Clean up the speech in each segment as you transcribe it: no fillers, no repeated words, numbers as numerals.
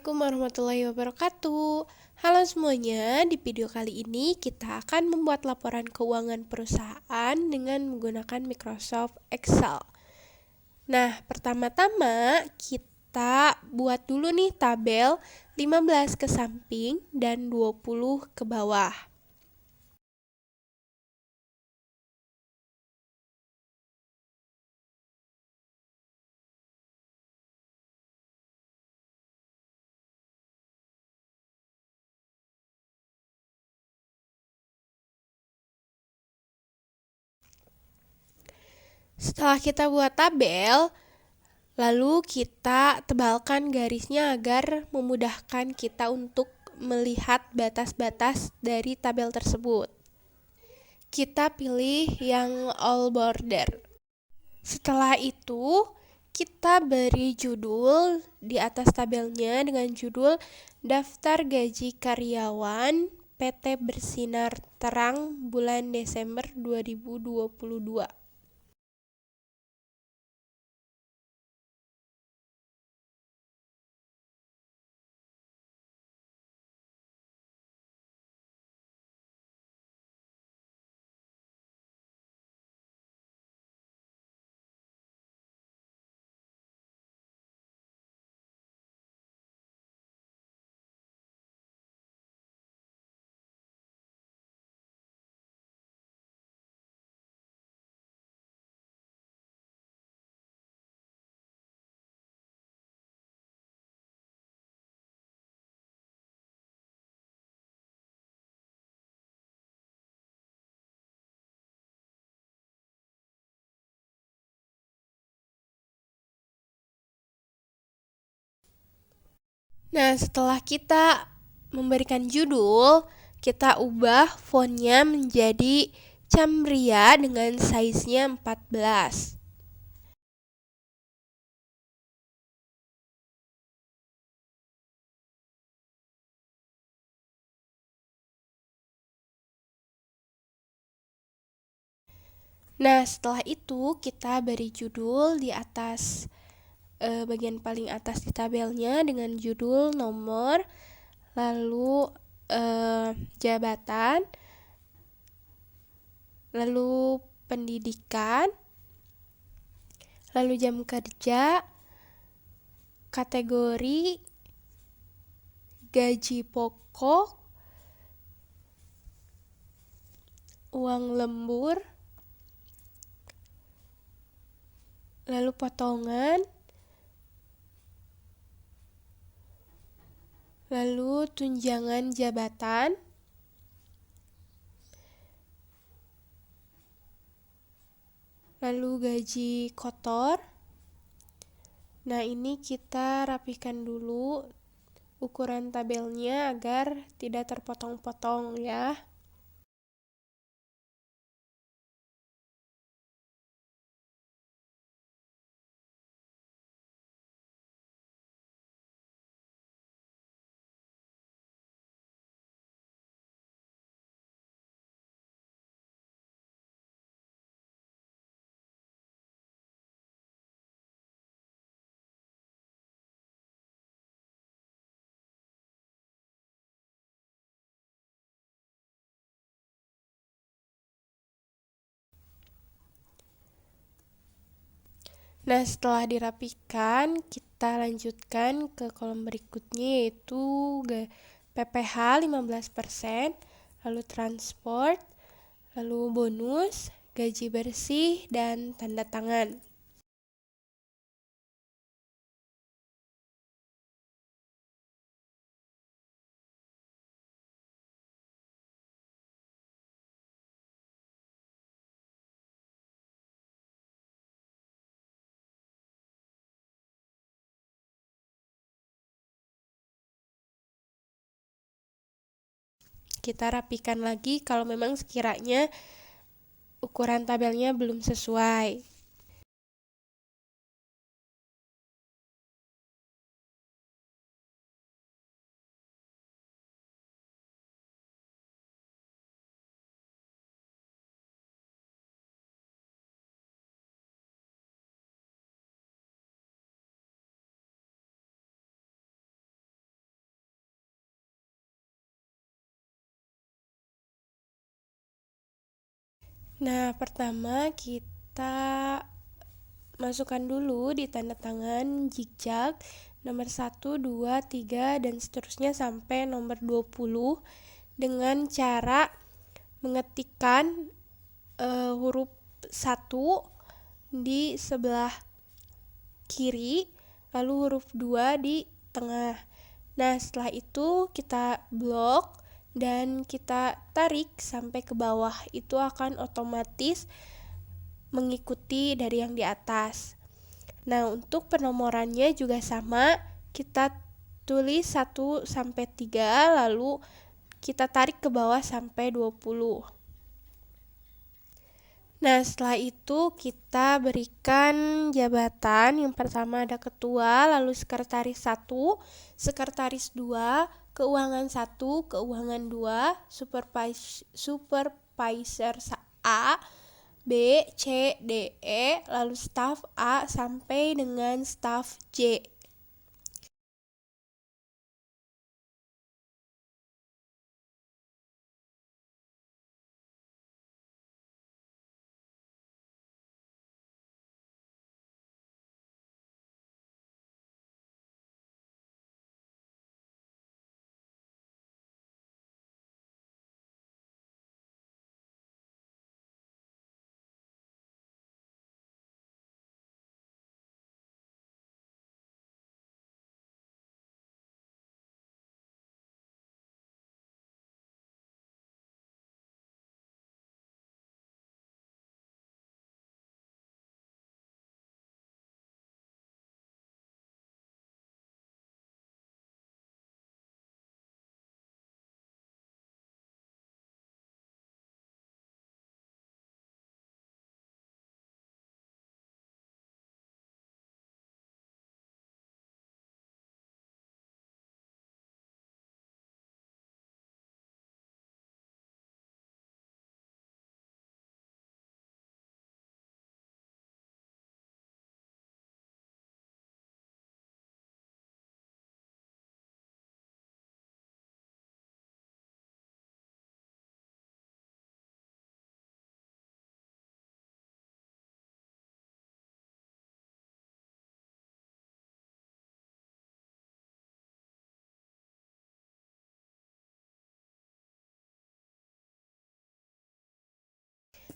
Assalamualaikum warahmatullahi wabarakatuh. Halo semuanya, di video kali ini kita akan membuat laporan keuangan perusahaan dengan menggunakan Microsoft Excel. Nah, pertama-tama kita buat dulu nih tabel 15 ke samping dan 20 ke bawah. Setelah kita buat tabel, lalu kita tebalkan garisnya agar memudahkan kita untuk melihat batas-batas dari tabel tersebut. Kita pilih yang all border. Setelah itu, kita beri judul di atas tabelnya dengan judul Daftar Gaji Karyawan PT Bersinar Terang bulan Desember 2022. Nah, setelah kita memberikan judul, kita ubah fontnya menjadi Cambria dengan size-nya 14. Nah, setelah itu kita beri judul di atas bagian paling atas di tabelnya dengan judul nomor, lalu jabatan, lalu pendidikan, lalu jam kerja, kategori, gaji pokok, uang lembur, lalu potongan, lalu tunjangan jabatan, lalu gaji kotor. Nah, ini kita rapikan dulu ukuran tabelnya agar tidak terpotong-potong ya. Nah, setelah dirapikan, kita lanjutkan ke kolom berikutnya yaitu PPh 15%, lalu transport, lalu bonus, gaji bersih, dan tanda tangan. Kita rapikan lagi kalau memang sekiranya ukuran tabelnya belum sesuai. Nah, pertama kita masukkan dulu di tanda tangan zigzag nomor 1, 2, 3, dan seterusnya sampai nomor 20 dengan cara mengetikkan huruf 1 di sebelah kiri, lalu huruf 2 di tengah. Nah, setelah itu kita blok dan kita tarik sampai ke bawah. Itu akan otomatis mengikuti dari yang di atas. Nah, untuk penomorannya juga sama. Kita tulis 1 sampai 3, lalu kita tarik ke bawah sampai 20. Nah, setelah itu kita berikan jabatan. Yang pertama ada ketua, lalu sekretaris 1, sekretaris 2, keuangan 1, keuangan 2, supervisor A, B, C, D, E, lalu staf A sampai dengan staf J.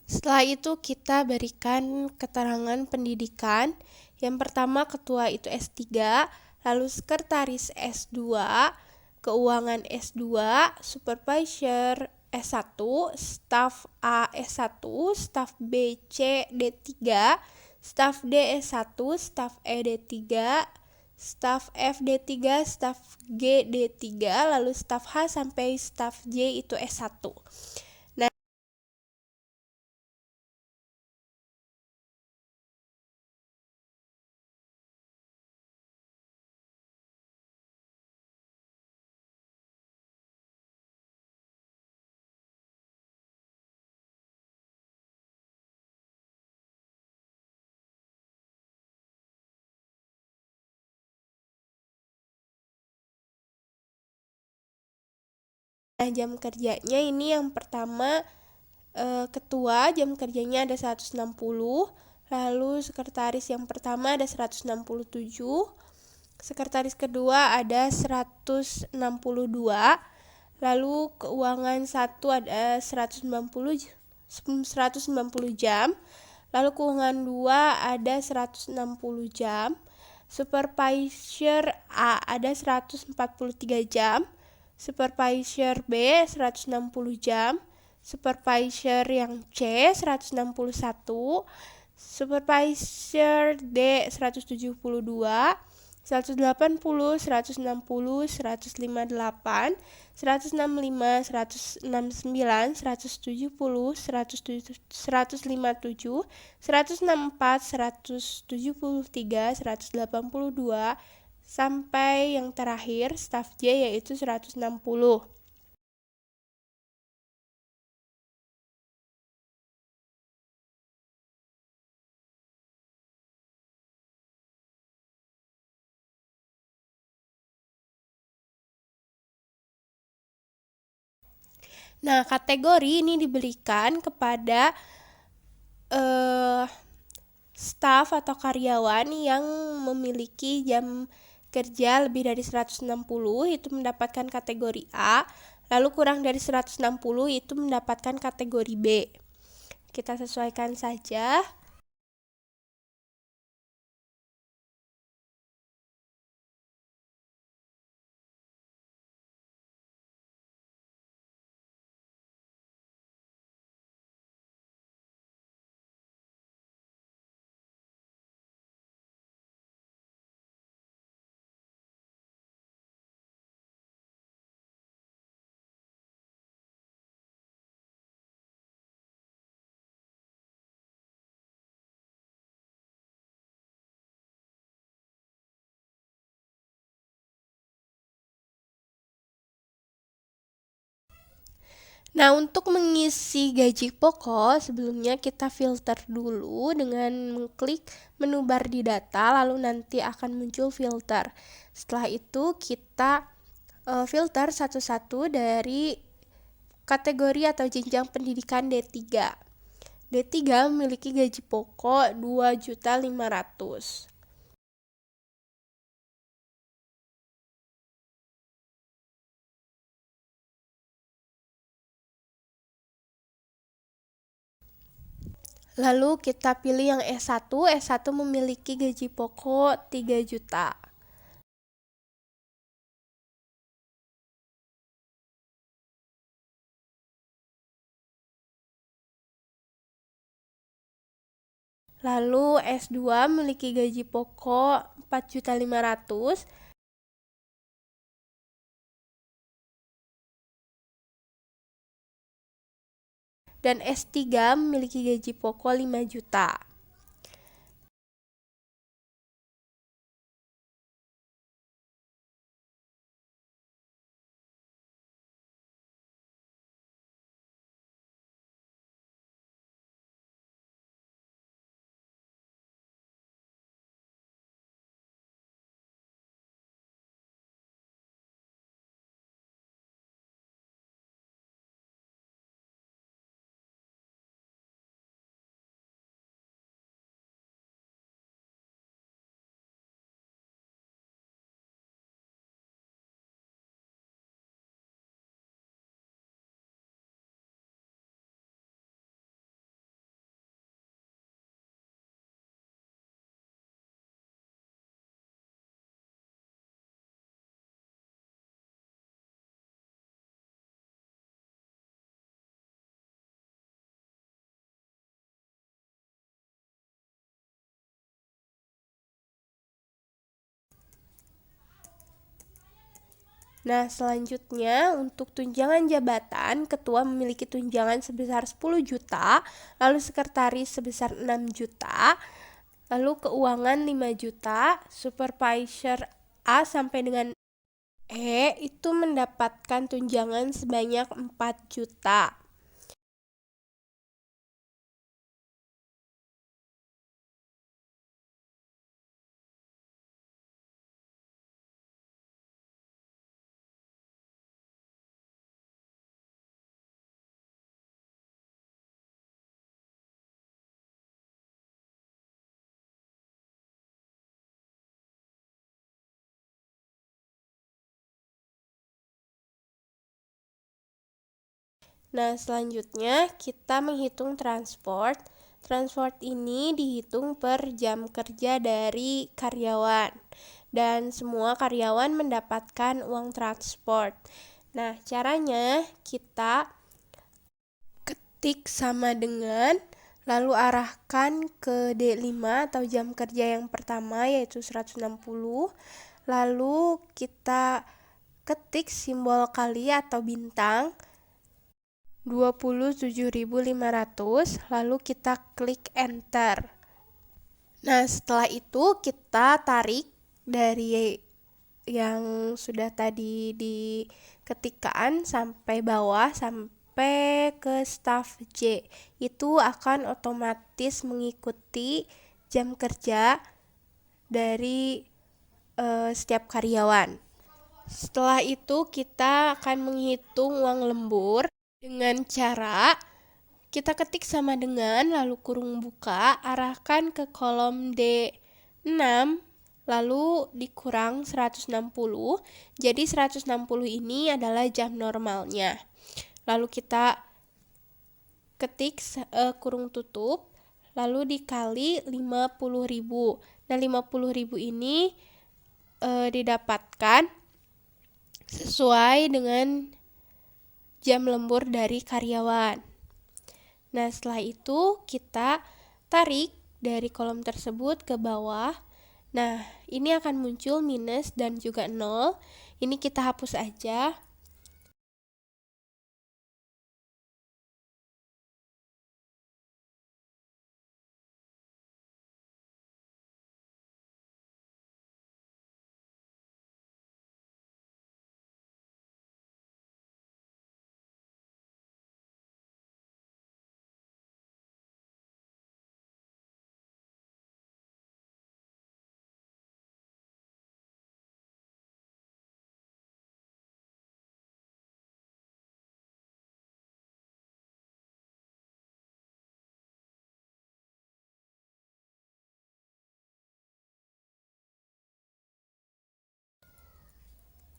Setelah itu kita berikan keterangan pendidikan. Yang pertama ketua itu S3, lalu sekretaris S2, keuangan S2, supervisor S1, staf A S1, staf B C D3, staf D S1, staf E D3, staf F D3, staf G D3, lalu staf H sampai staf J itu S1. Nah, jam kerjanya ini yang pertama ketua jam kerjanya ada 160, lalu sekretaris yang pertama ada 167, sekretaris kedua ada 162, lalu keuangan 1 ada 190 jam, lalu keuangan 2 ada 160 jam, supervisor A ada 143 jam, supervisor B 160 jam, supervisor yang C 161, supervisor D 172, 180, 160, 158, 165, 169, 170, 157, 164, 173, 182, sampai yang terakhir staf J yaitu 160. Nah, kategori ini diberikan kepada eh, staf atau karyawan yang memiliki jam kerja lebih dari 160 itu mendapatkan kategori A, lalu kurang dari 160 itu mendapatkan kategori B. Kita sesuaikan saja. Nah, untuk mengisi gaji pokok, sebelumnya kita filter dulu dengan mengklik menu bar di data, lalu nanti akan muncul filter. Setelah itu kita filter satu-satu dari kategori atau jenjang pendidikan D3. D3 memiliki gaji pokok 2.500.000. Lalu kita pilih yang S1. S1 memiliki gaji pokok 3 juta. Lalu S2 memiliki gaji pokok 4.500.000. Dan S3 memiliki gaji pokok 5 juta. Nah, selanjutnya untuk tunjangan jabatan, ketua memiliki tunjangan sebesar 10 juta, lalu sekretaris sebesar 6 juta, lalu keuangan 5 juta, supervisor A sampai dengan E itu mendapatkan tunjangan sebanyak 4 juta. Nah, selanjutnya kita menghitung transport. Transport ini dihitung per jam kerja dari karyawan. Dan semua karyawan mendapatkan uang transport. Nah, caranya kita ketik sama dengan, lalu arahkan ke D5 atau jam kerja yang pertama yaitu 160. Lalu kita ketik simbol kali atau bintang 27.500, lalu kita klik enter. Nah, setelah itu kita tarik dari yang sudah tadi diketikkan sampai bawah sampai ke staf J. Itu akan otomatis mengikuti jam kerja dari setiap karyawan. Setelah itu kita akan menghitung uang lembur dengan cara Kita ketik sama dengan, lalu kurung buka, arahkan ke kolom D6, lalu dikurang 160. Jadi 160 ini adalah jam normalnya. Lalu kita ketik kurung tutup, lalu dikali 50.000. Nah, 50.000 ini didapatkan sesuai dengan jam lembur dari karyawan. Nah, setelah itu kita tarik dari kolom tersebut ke bawah. Nah, ini akan muncul minus dan juga 0. Ini kita hapus aja.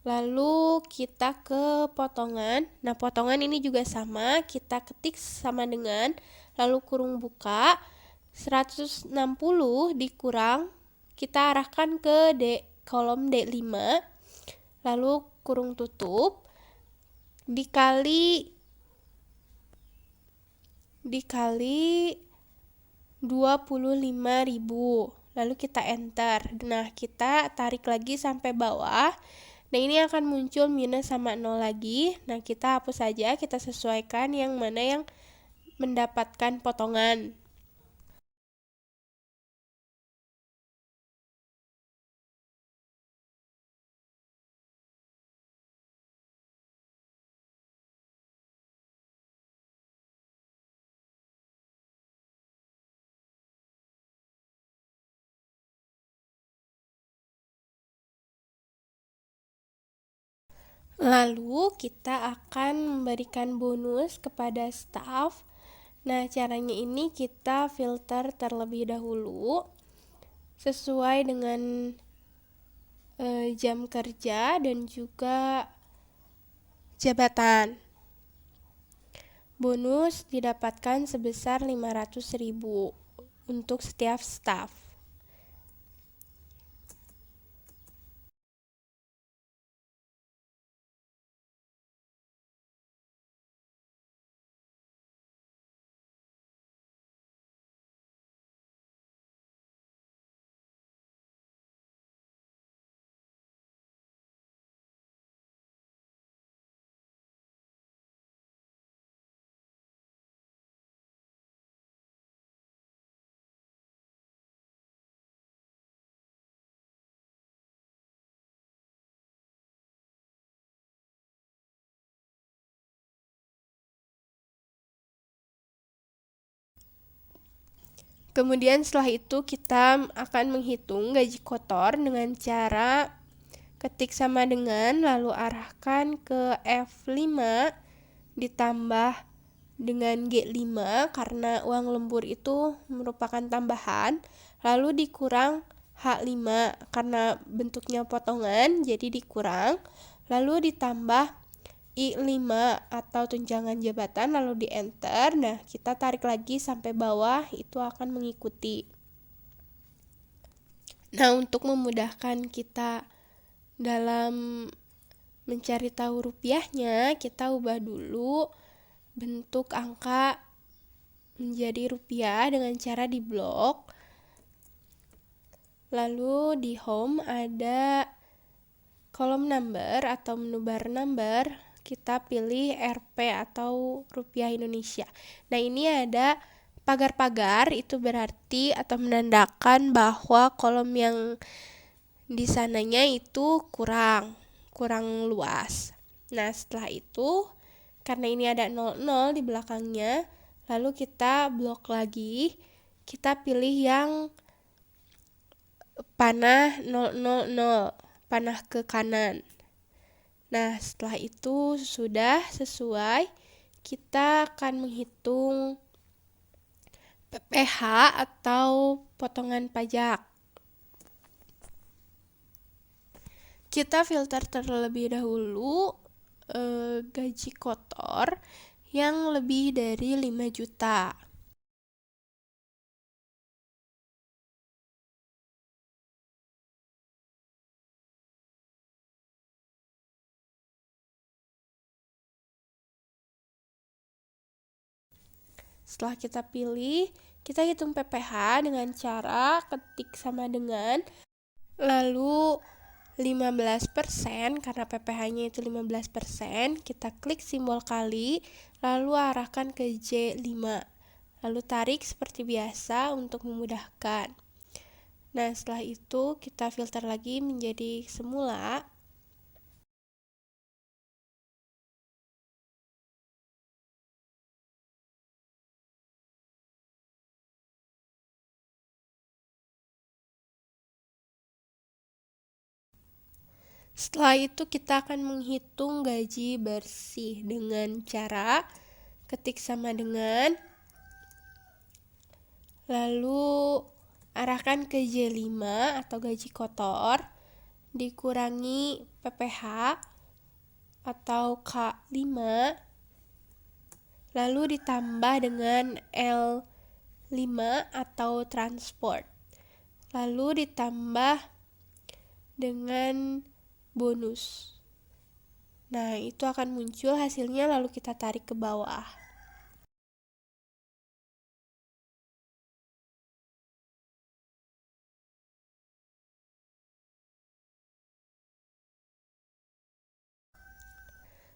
Lalu kita ke potongan. Nah, potongan ini juga sama, kita ketik sama dengan, lalu kurung buka, 160 dikurang, kita arahkan ke kolom D5, lalu kurung tutup, dikali 25.000. Lalu kita enter. Nah, kita tarik lagi sampai bawah. Nah, ini akan muncul minus sama 0 lagi. Nah, kita hapus saja, kita sesuaikan yang mana yang mendapatkan potongan. Lalu kita akan memberikan bonus kepada staff. Nah, caranya ini kita filter terlebih dahulu sesuai dengan jam kerja dan juga jabatan. Bonus didapatkan sebesar 500.000 untuk setiap staff. Kemudian setelah itu kita akan menghitung gaji kotor dengan cara ketik sama dengan, lalu arahkan ke F5 ditambah dengan G5 karena uang lembur itu merupakan tambahan, lalu dikurang H5 karena bentuknya potongan jadi dikurang, lalu ditambah I5 atau tunjangan jabatan, lalu di enter. Nah, kita tarik lagi sampai bawah, itu akan mengikuti. Nah, untuk memudahkan kita dalam mencari tahu rupiahnya, kita ubah dulu bentuk angka menjadi rupiah dengan cara di blok. Lalu di home ada kolom number atau menu bar number, kita pilih Rp atau rupiah Indonesia. Nah, ini ada pagar-pagar, itu berarti atau menandakan bahwa kolom yang di sananya itu kurang luas. Nah, setelah itu karena ini ada 00 di belakangnya, lalu kita blok lagi, kita pilih yang panah 000, panah ke kanan. Nah, setelah itu sudah sesuai, kita akan menghitung PPh atau potongan pajak. Kita filter terlebih dahulu gaji kotor yang lebih dari 5 juta. Setelah kita pilih, kita hitung PPh dengan cara ketik sama dengan, lalu 15%, karena PPh-nya itu 15%, kita klik simbol kali, lalu arahkan ke J5. Lalu tarik seperti biasa untuk memudahkan. Nah, setelah itu kita filter lagi menjadi semula. Setelah itu kita akan menghitung gaji bersih dengan cara ketik sama dengan, lalu arahkan ke J5 atau gaji kotor, dikurangi PPh atau K5, lalu ditambah dengan L5 atau transport, lalu ditambah dengan bonus. Nah, itu akan muncul hasilnya, lalu kita tarik ke bawah.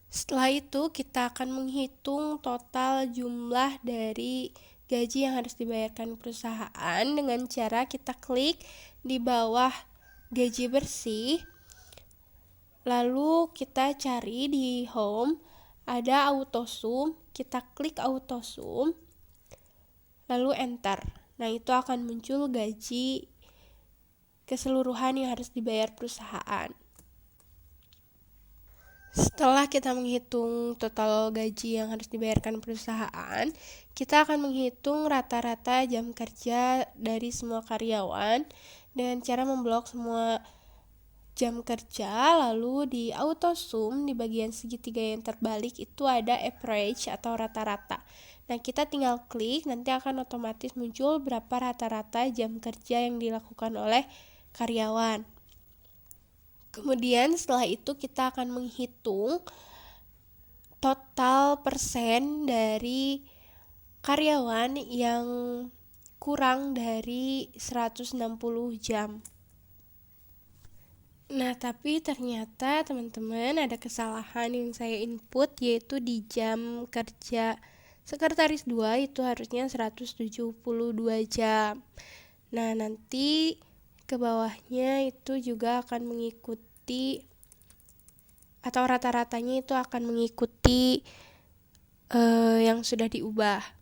Setelah itu kita akan menghitung total jumlah dari gaji yang harus dibayarkan perusahaan dengan cara kita klik di bawah gaji bersih, lalu kita cari di home, ada auto sum, kita klik auto sum, lalu enter. Nah, itu akan muncul gaji keseluruhan yang harus dibayar perusahaan. Setelah kita menghitung total gaji yang harus dibayarkan perusahaan, kita akan menghitung rata-rata jam kerja dari semua karyawan dengan cara memblok semua jam kerja, lalu di auto sum di bagian segitiga yang terbalik itu ada average atau rata-rata. Nah, kita tinggal klik, nanti akan otomatis muncul berapa rata-rata jam kerja yang dilakukan oleh karyawan. Kemudian setelah itu kita akan menghitung total persen dari karyawan yang kurang dari 160 jam. Nah, tapi ternyata teman-teman ada kesalahan yang saya input, yaitu di jam kerja sekretaris 2 itu harusnya 172 jam. Nah, nanti ke bawahnya itu juga akan mengikuti atau rata-ratanya itu akan mengikuti yang sudah diubah.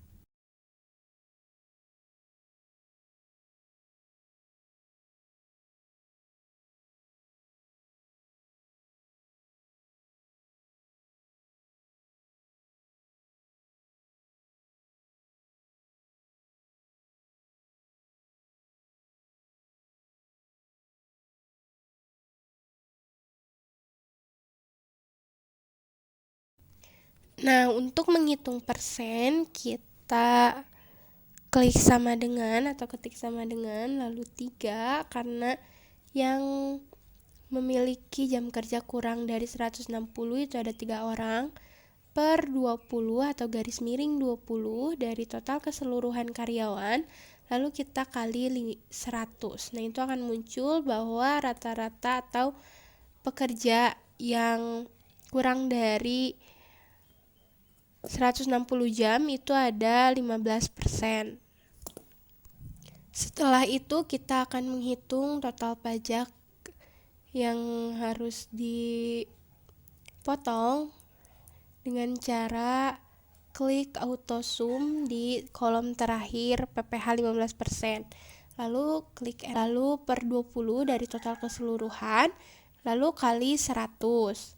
Nah, untuk menghitung persen, kita klik sama dengan atau ketik sama dengan, lalu 3, karena yang memiliki jam kerja kurang dari 160 itu ada 3 orang, per 20 atau garis miring 20 dari total keseluruhan karyawan, lalu kita kali 100. Nah, itu akan muncul bahwa rata-rata atau pekerja yang kurang dari 160 jam itu ada 15%. Setelah itu kita akan menghitung total pajak yang harus dipotong dengan cara klik auto sum di kolom terakhir PPh 15%. Lalu klik lalu per 20 dari total keseluruhan, lalu kali 100.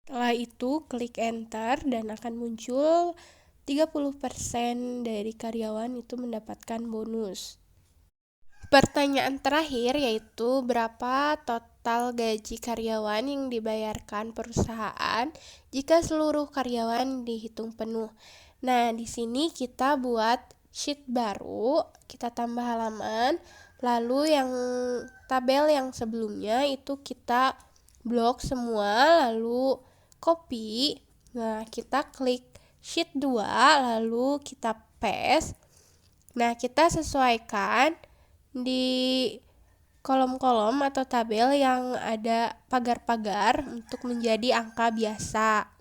Setelah itu klik enter dan akan muncul 30% dari karyawan itu mendapatkan bonus. Pertanyaan terakhir yaitu berapa total gaji karyawan yang dibayarkan perusahaan jika seluruh karyawan dihitung penuh. Nah, di sini kita buat sheet baru, kita tambah halaman, lalu yang tabel yang sebelumnya itu kita blok semua, lalu copy. Nah, kita klik sheet 2, lalu kita paste. Nah, kita sesuaikan di kolom-kolom atau tabel yang ada pagar-pagar untuk menjadi angka biasa.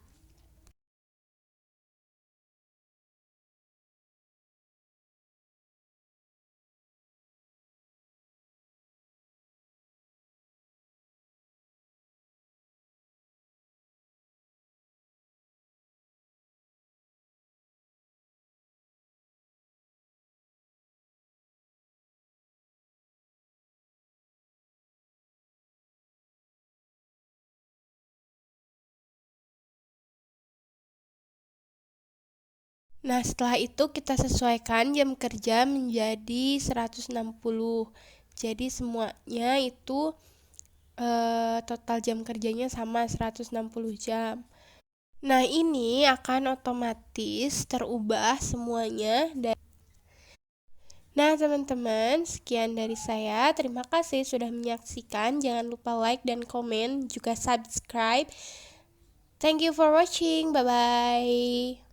Nah, setelah itu kita sesuaikan jam kerja menjadi 160. Jadi semuanya itu total jam kerjanya sama 160 jam. Nah, ini akan otomatis terubah semuanya. Nah, teman-teman, sekian dari saya. Terima kasih sudah menyaksikan. Jangan lupa like dan komen, juga subscribe. Thank you for watching. Bye-bye.